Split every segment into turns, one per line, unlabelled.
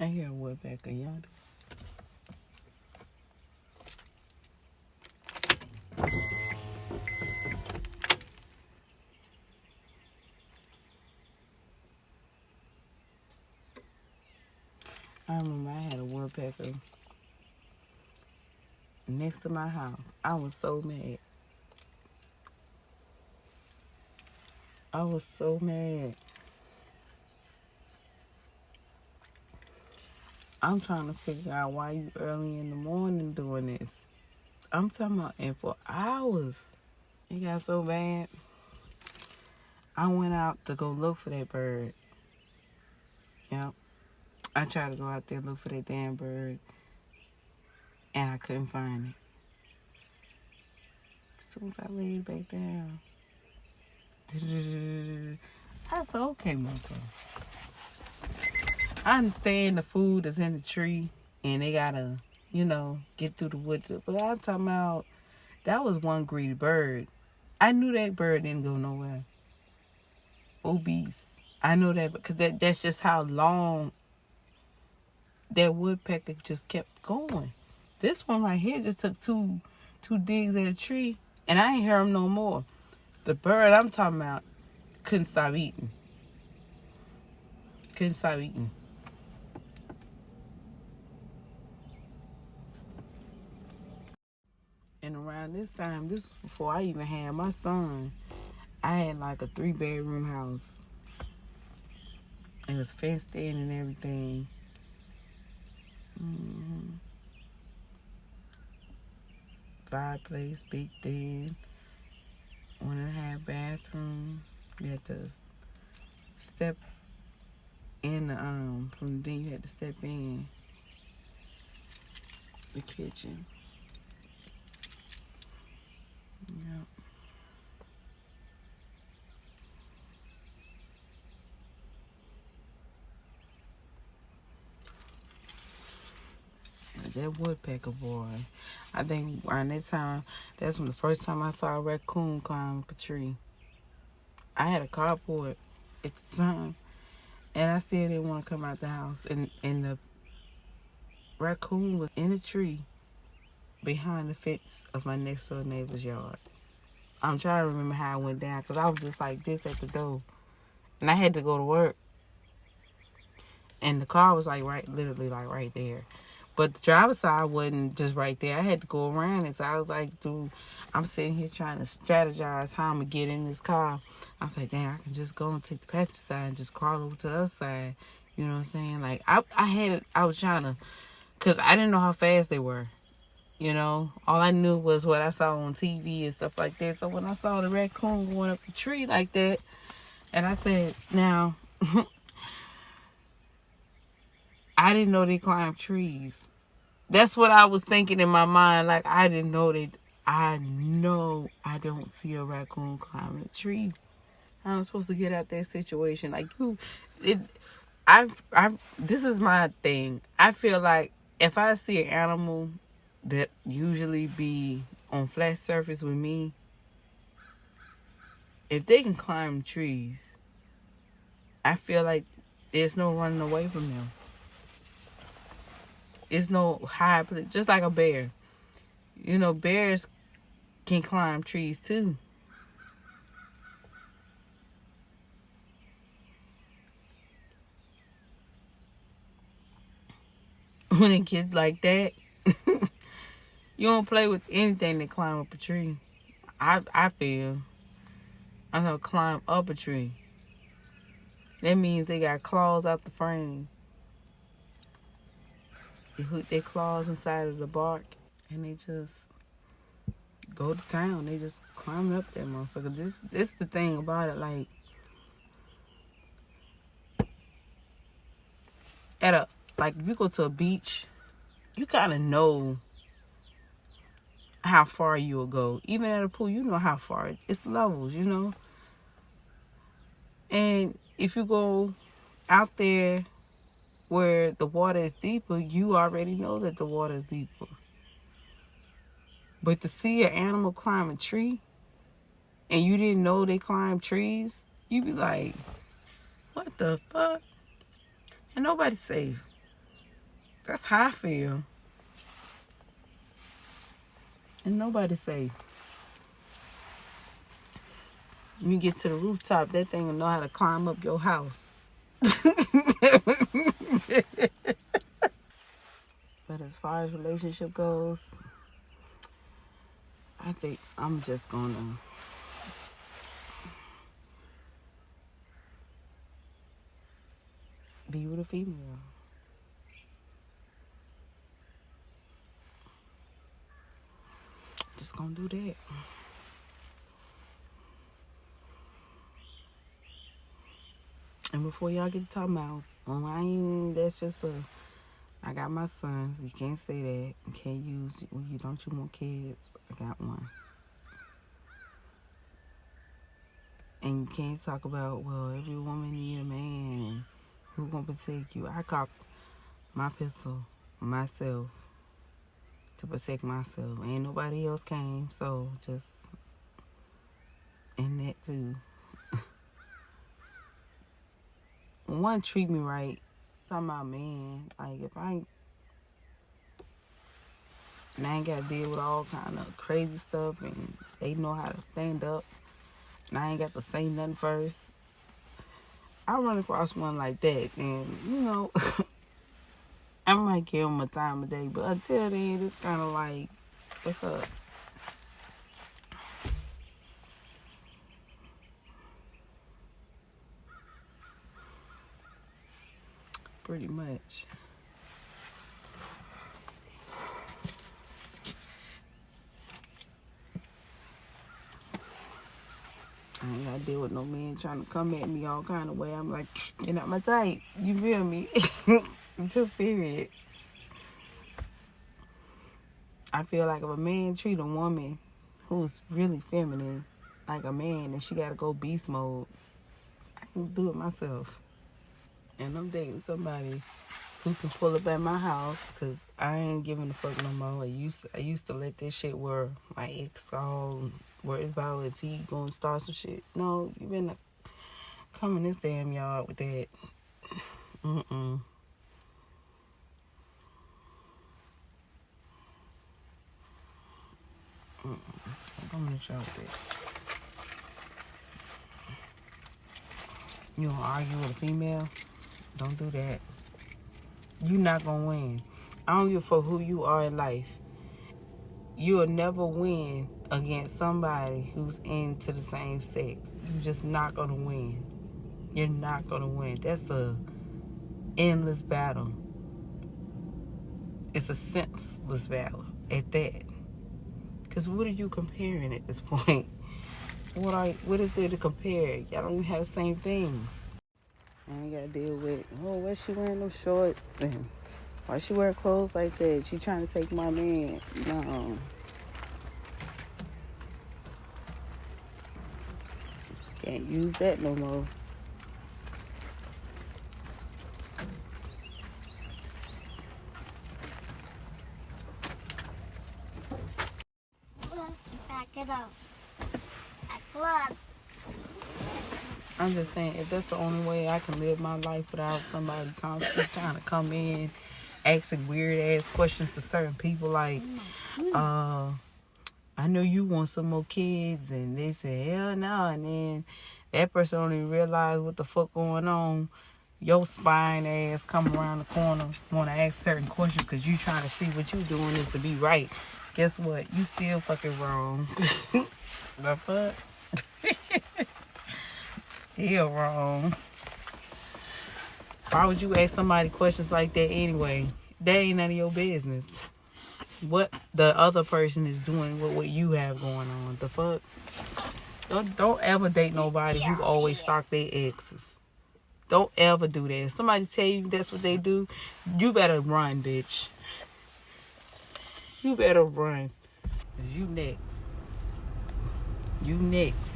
I hear a woodpecker yonder. I remember I had a woodpecker next to my house. I was so mad. I was so mad. I'm trying to figure out why you early in the morning doing this. I'm talking about, and for hours. It got so bad. I went out to go look for that bird. Yep. I tried to go out there and look for that damn bird, and I couldn't find it. As soon as I laid back down, I said, okay, Marco. I understand the food is in the tree, and they gotta, get through the wood. But I'm talking about, that was one greedy bird. I knew that bird didn't go nowhere. Obese. I know that because that's just how long that woodpecker just kept going. This one right here just took two digs at a tree, and I ain't hear him no more. The bird I'm talking about couldn't stop eating. Couldn't stop eating. And around this time, this was before I even had my son, I had like a 3-bedroom house. It was fenced in and everything. Fireplace, big den, 1.5 bathroom. You had to step in the from the den. You had to step in the kitchen. Yep. That woodpecker boy. I think around that time, that's when the first time I saw a raccoon climb up a tree. I had a carport at the time, and I still didn't want to come out the house. And the raccoon was in a tree behind the fence of my next door neighbor's yard. I'm trying to remember how it went down because I was just like this at the door, and I had to go to work, and the car was like literally right there. But the driver's side wasn't just right there. I had to go around it. So I was like, dude, I'm sitting here trying to strategize how I'm going to get in this car. I was like, damn, I can just go and take the passenger side and just crawl over to the other side. You know what I'm saying? Like, I was trying to, because I didn't know how fast they were. All I knew was what I saw on TV and stuff like that. So when I saw the raccoon going up the tree like that, and I said, now, I didn't know they climbed trees. That's what I was thinking in my mind. Like, I didn't know that. I know I don't see a raccoon climbing a tree. I'm supposed to get out that situation. Like, this is my thing. I feel like if I see an animal that usually be on flat surface with me, if they can climb trees, I feel like there's no running away from them. It's no high place, just like a bear. Bears can climb trees too. When it gets like that, you don't play with anything that climb up a tree. I feel I'm gonna climb up a tree. That means they got claws out the frame. They hook their claws inside of the bark, and they just go to town. They just climb up that motherfucker. This the thing about it. Like, if you go to a beach, you kind of know how far you will go. Even at a pool, you know how far. It's levels, And if you go out there where the water is deeper, you already know that the water is deeper. But to see an animal climb a tree and you didn't know they climb trees, you be like, what the fuck? And nobody's safe. That's how I feel. And nobody's safe. When you get to the rooftop, that thing will know how to climb up your house. But as far as relationship goes, I think I'm just gonna be with a female. Just gonna do that. And before y'all get to talking about, oh, that's just I got my sons. You can't say that. You can't use, well, you want kids. I got one. And you can't talk about, well, every woman need a man and who gonna protect you. I cock my pistol myself to protect myself. Ain't nobody else came, so just in that too. One, treat me right. Talking about man, like if I ain't gotta deal with all kind of crazy stuff and they know how to stand up and I ain't got to say nothing first. I run across one like that and I might give them a time of day, but until then it's kind of like, what's up? Pretty much. I ain't gotta deal with no man trying to come at me all kind of way. I'm like, you're not my type. You feel me? Just period. I feel like if a man treat a woman who's really feminine like a man and she gotta go beast mode, I can do it myself. And I'm dating somebody who can pull up at my house because I ain't giving a fuck no more. I used to let this shit where my ex all worried about if he gonna start some shit. No, you better come in this damn yard with that. Mm-mm. I'm gonna show that. You gonna argue with a female? Don't do that. You not gonna win. I don't give a fuck who you are in life. You'll never win against somebody who's into the same sex. You're just not gonna win. You're not gonna win. That's a endless battle. It's a senseless battle at that. Cause what are you comparing at this point? What is there to compare? Y'all don't even have the same things. I ain't gotta deal with, why she wearing no shorts and why she wear clothes like that? She trying to take my man. No. Can't use that no more.
Back it up. Back up.
I'm just saying, if that's the only way I can live my life without somebody constantly trying to come in, asking weird ass questions to certain people like, I know you want some more kids, and they say, hell no, and then that person don't even realize what the fuck going on. Your spine ass come around the corner, want to ask certain questions because you trying to see what you doing is to be right. Guess what? You still fucking wrong. The fuck? Still wrong. Why would you ask somebody questions like that anyway? That ain't none of your business. What the other person is doing with what you have going on. The fuck? Don't ever date nobody who always stalk their exes. Don't ever do that. If somebody tell you that's what they do, you better run, bitch. You better run. 'Cause you next. You next.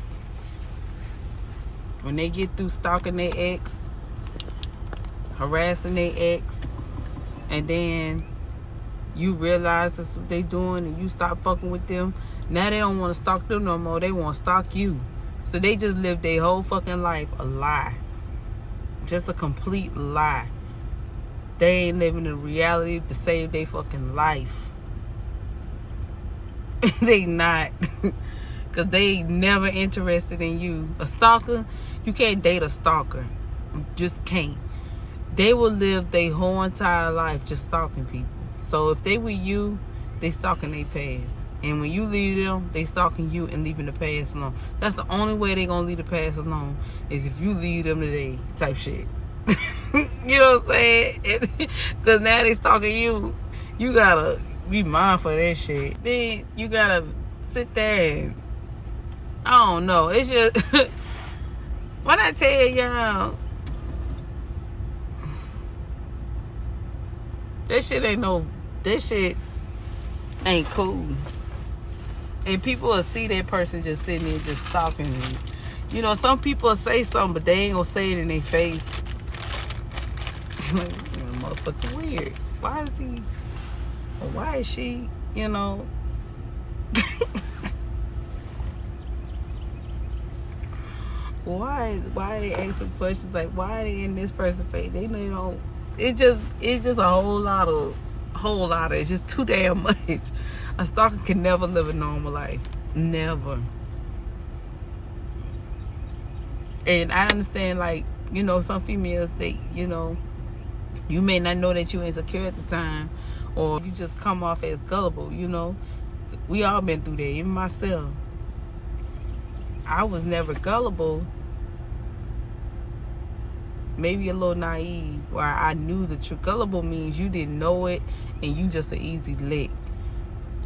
When they get through stalking their ex, harassing their ex, and then you realize that's what they doing and you stop fucking with them, now they don't want to stalk them no more. They want to stalk you. So they just live their whole fucking life a lie. Just a complete lie. they ain't living the reality to save their fucking life. They not. Because they never interested in you. A stalker, you can't date a stalker. You just can't. They will live their whole entire life just stalking people. So if they with you, they stalking their past. And when you leave them, they stalking you and leaving the past alone. That's the only way they gonna leave the past alone, is if you leave them today, type shit. You know what I'm saying? Because now they stalking you. You gotta be mindful of that shit. Then you gotta sit there and, I don't know. It's just, when I tell y'all, that shit ain't cool. And people will see that person just sitting there just stalking you. You know, some people will say something, but they ain't gonna say it in their face. Motherfucking weird. Why is he, or why is she, you know? Why they asking questions like, why are they in this person's face? They don't. It's just a whole lot of. It's just too damn much. A stalker can never live a normal life. Never. And I understand, like, you know, some females, they, you know, you may not know that you insecure at the time, or you just come off as gullible, you know. We all been through that, even myself. I was never gullible. Maybe a little naive, where I knew the truth. Gullible means you didn't know it and you just an easy lick.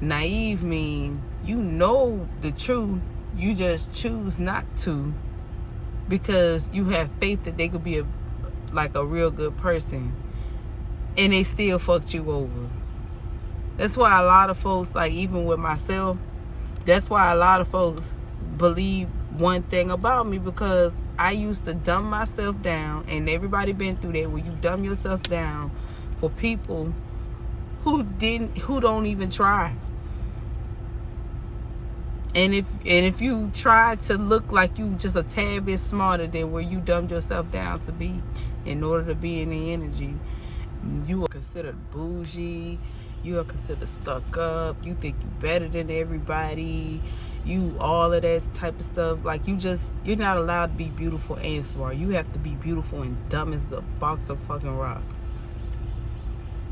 Naive means you know the truth, you just choose not to, because you have faith that they could be a real good person, and they still fucked you over. That's why a lot of folks, like even with myself, that's why a lot of folks believe one thing about me, because I used to dumb myself down, and everybody been through that, where you dumb yourself down for people who don't even try. And if you try to look like you just a tad bit smarter than where you dumbed yourself down to be in order to be in the energy, you are considered bougie, you are considered stuck up, you think you better than everybody, you all of that type of stuff. Like, you're not allowed to be beautiful and smart. You have to be beautiful and dumb as a box of fucking rocks.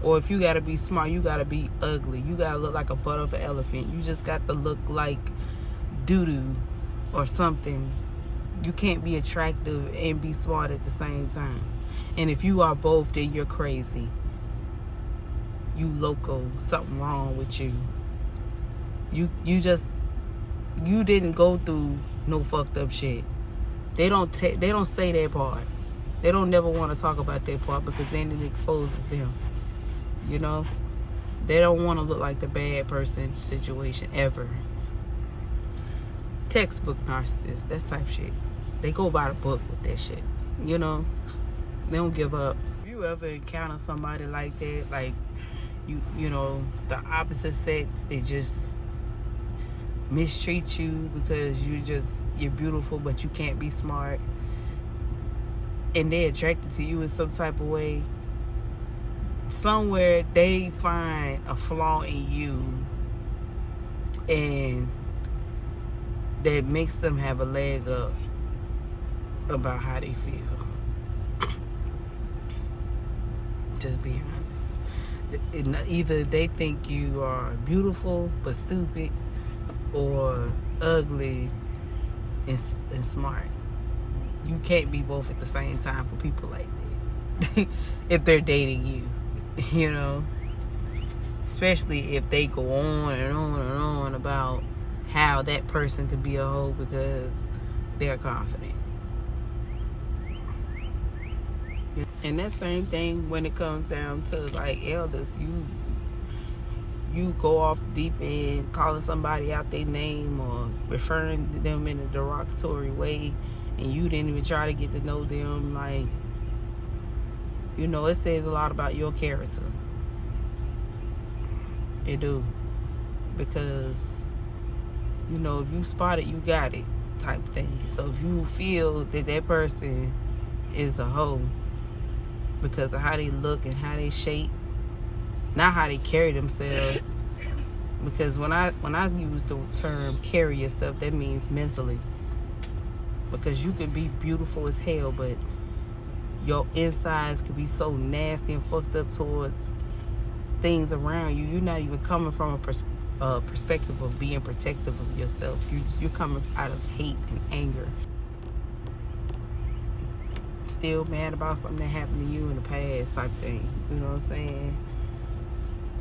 Or if you gotta be smart, you gotta be ugly. You gotta look like a butt of an elephant. You just got to look like doo-doo or something. You can't be attractive and be smart at the same time. And if you are both, then you're crazy. You loco. Something wrong with you. You didn't go through no fucked up shit. They don't say that part. They don't never want to talk about that part, because then it exposes them. You know, they don't want to look like the bad person situation ever. Textbook narcissists, that type of shit. They go by the book with that shit. You know, they don't give up. If you ever encounter somebody like that, like you know, the opposite sex, they just mistreat you because you're beautiful, but you can't be smart, and they're attracted to you in some type of way. Somewhere they find a flaw in you, and that makes them have a leg up about how they feel. Just being honest. Either they think you are beautiful but stupid, or ugly and smart. You can't be both at the same time for people like that. If they're dating you. You know, especially if they go on and on and on about how that person could be a hoe because they're confident. And that same thing when it comes down to like elders, you go off deep end calling somebody out their name or referring to them in a derogatory way, and you didn't even try to get to know them. Like, you know, it says a lot about your character. It do. Because, you know, if you spot it, you got it type thing. So if you feel that person is a hoe, because of how they look and how they shape, not how they carry themselves. Because when I use the term carry yourself, that means mentally. Because you can be beautiful as hell, but your insides could be so nasty and fucked up towards things around you. You're not even coming from a perspective of being protective of yourself. You're coming out of hate and anger. Still mad about something that happened to you in the past type thing. You know what I'm saying?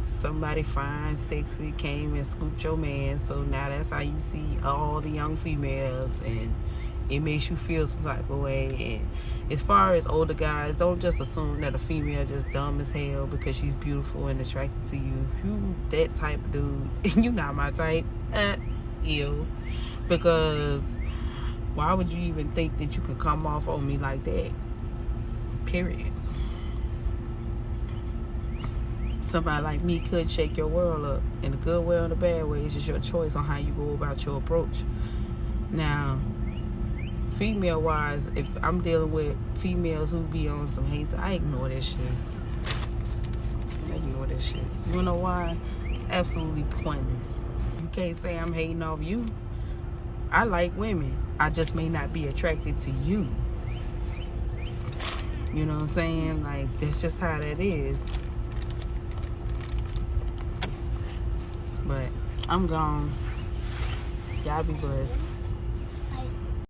Somebody fine, sexy came and scooped your man, so now that's how you see all the young females, and it makes you feel some type of way. And as far as older guys, don't just assume that a female just dumb as hell because she's beautiful and attracted to you. If you that type of dude, and you not my type, ew. Because why would you even think that you could come off on me like that? Period. Somebody like me could shake your world up in a good way or in a bad way. It's just your choice on how you go about your approach. Now, female wise, if I'm dealing with females who be on some hate, I ignore that shit. You know why? It's absolutely pointless. You can't say I'm hating off you. I like women. I just may not be attracted to you. You know what I'm saying? Like, that's just how that is. But I'm gone. Y'all be blessed.